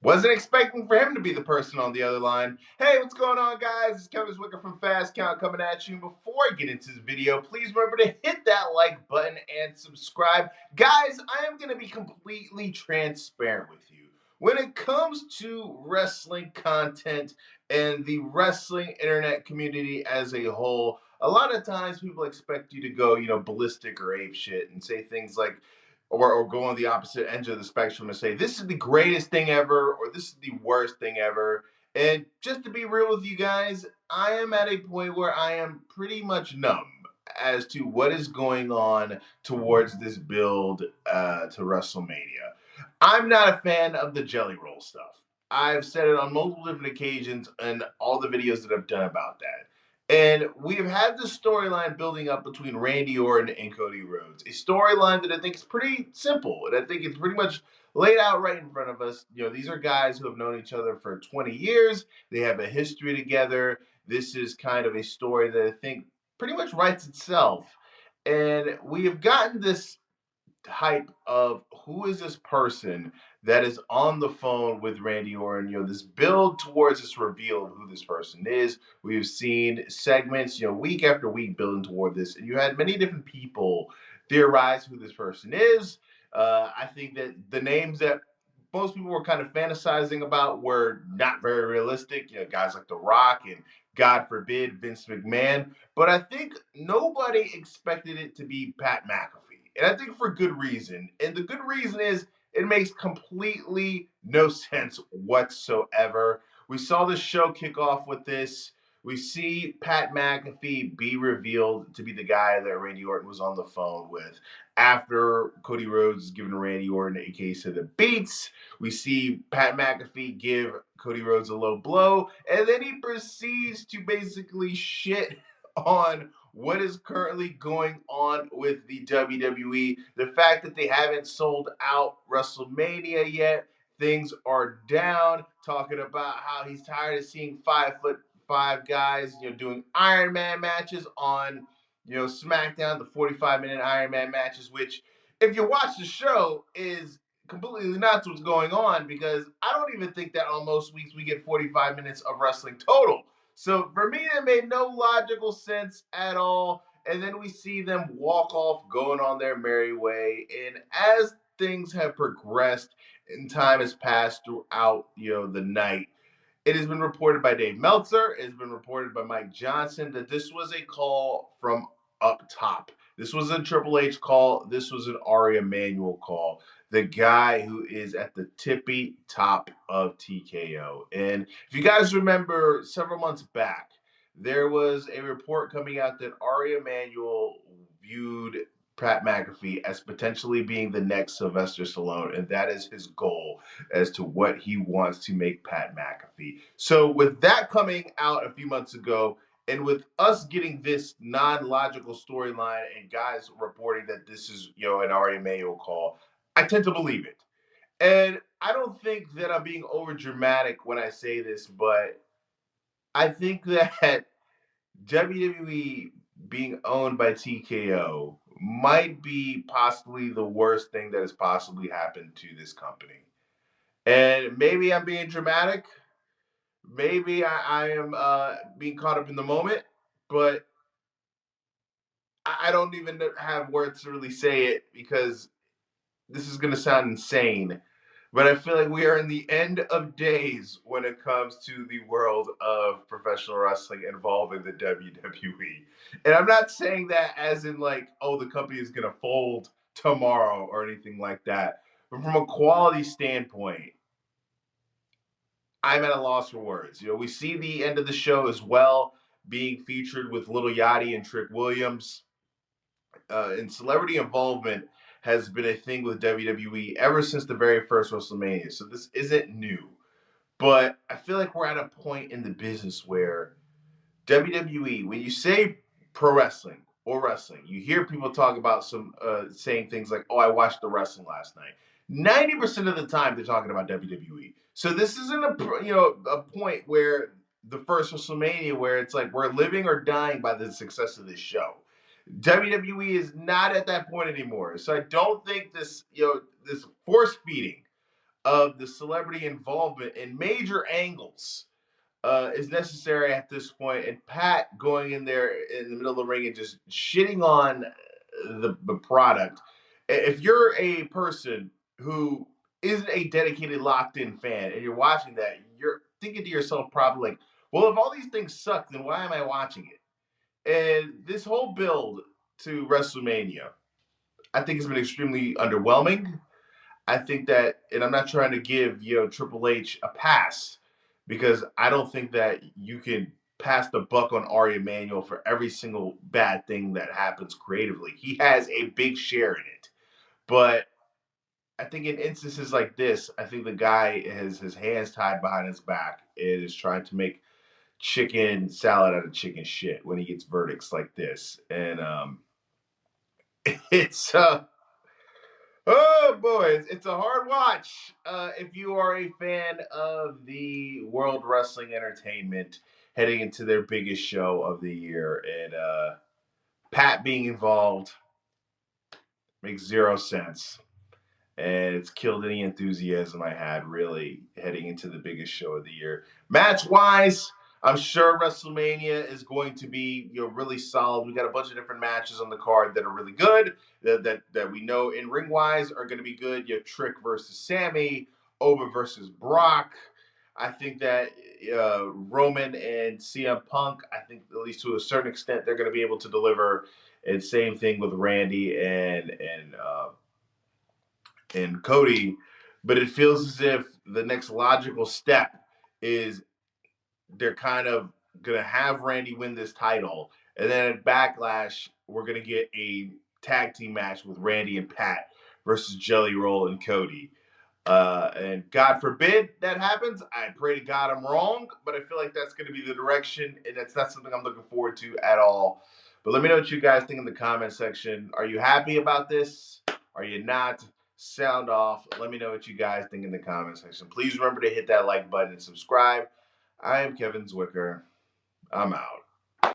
Wasn't expecting for him to be the person on the other line. Hey, what's going on, guys? It's Kevin Zwicker from Fast Count coming at you. Before I get into this video, please remember to hit that like button and subscribe. Guys, I am going to be completely transparent with you. When it comes to wrestling content and the wrestling internet community as a whole, a lot of times people expect you to go, ballistic or ape shit and say things like, or go on the opposite end of the spectrum and say, this is the greatest thing ever, or this is the worst thing ever. And just to be real with you guys, I am at a point where I am pretty much numb as to what is going on towards this build to WrestleMania. I'm not a fan of the jelly roll stuff. I've said it on multiple different occasions in all the videos that I've done about that. And we've had this storyline building up between Randy Orton and Cody Rhodes. A storyline that I think is pretty simple. And I think it's pretty much laid out right in front of us. These are guys who have known each other for 20 years. They have a history together. This is kind of a story that I think pretty much writes itself. And we have gotten this hype of who is this person that is on the phone with Randy Orton. This build towards this reveal of who this person is. We've seen segments, week after week building toward this, and you had many different people theorize who this person is. I think that the names that most people were kind of fantasizing about were not very realistic. Guys like The Rock and God forbid Vince McMahon. But I think nobody expected it to be Pat McAfee. And I think for good reason. And the good reason is it makes completely no sense whatsoever. We saw the show kick off with this. We see Pat McAfee be revealed to be the guy that Randy Orton was on the phone with after Cody Rhodes is giving Randy Orton a case of the beats. We see Pat McAfee give Cody Rhodes a low blow, and then he proceeds to basically shit on what is currently going on with the WWE. The fact that they haven't sold out WrestleMania yet, things are down, talking about how he's tired of seeing 5'5" guys, doing Iron Man matches on, SmackDown, the 45-minute Iron Man matches, which, if you watch the show, is completely nuts what's going on, because I don't even think that on most weeks we get 45 minutes of wrestling total. So for me, it made no logical sense at all. And then we see them walk off, going on their merry way. And as things have progressed and time has passed throughout, the night, it has been reported by Dave Meltzer, it has been reported by Mike Johnson that this was a call from up top. This was a Triple H call. This was an Ari Emanuel call. The guy who is at the tippy top of TKO. And if you guys remember, several months back, there was a report coming out that Ari Emanuel viewed Pat McAfee as potentially being the next Sylvester Stallone, and that is his goal as to what he wants to make Pat McAfee. So with that coming out a few months ago, and with us getting this non-logical storyline and guys reporting that this is, an Ari Emanuel call, I tend to believe it. And I don't think that I'm being over dramatic when I say this, but I think that WWE being owned by TKO might be possibly the worst thing that has possibly happened to this company. And maybe I'm being dramatic. Maybe I am being caught up in the moment, but I don't even have words to really say it, because this is going to sound insane. But I feel like we are in the end of days when it comes to the world of professional wrestling involving the WWE. And I'm not saying that as in like, oh, the company is going to fold tomorrow or anything like that. But from a quality standpoint, I'm at a loss for words. We see the end of the show as well being featured with Little Yachty and Trick Williams. And celebrity involvement has been a thing with WWE ever since the very first WrestleMania. So this isn't new. But I feel like we're at a point in the business where WWE, when you say pro wrestling or wrestling, you hear people talk about saying things like, "Oh, I watched the wrestling last night." 90% of the time, they're talking about WWE. So this isn't a point where the first WrestleMania where it's like we're living or dying by the success of this show. WWE is not at that point anymore. So I don't think this force feeding of the celebrity involvement in major angles is necessary at this point. And Pat going in there in the middle of the ring and just shitting on the product. If you're a person who isn't a dedicated, locked in fan and you're watching that, you're thinking to yourself probably like, well, if all these things suck, then why am I watching it? And this whole build to WrestleMania, I think has been extremely underwhelming. I think that, and I'm not trying to give Triple H a pass because I don't think that you can pass the buck on Ari Emanuel for every single bad thing that happens creatively. He has a big share in it, but I think in instances like this, I think the guy has his hands tied behind his back and is trying to make chicken salad out of chicken shit when he gets verdicts like this, and it's oh boy, it's a hard watch if you are a fan of the World Wrestling Entertainment heading into their biggest show of the year. And Pat being involved makes zero sense. And it's killed any enthusiasm I had really heading into the biggest show of the year. Match wise, I'm sure WrestleMania is going to be really solid. We got a bunch of different matches on the card that are really good that we know in ring wise are going to be good. You have Trick versus Sammy, Oba versus Brock. I think that Roman and CM Punk, I think at least to a certain extent they're going to be able to deliver. And same thing with Randy and Cody, but it feels as if the next logical step is they're kind of gonna have Randy win this title, and then at Backlash we're gonna get a tag team match with Randy and Pat versus Jelly Roll and Cody. And God forbid that happens. I pray to God I'm wrong, but I feel like that's going to be the direction, and that's not something I'm looking forward to at all. But let me know what you guys think in the comment section. Are you happy about this? Are you not? Sound off. Let me know what you guys think in the comment section. Please remember to hit that like button and subscribe. I am Kevin Zwicker. I'm out.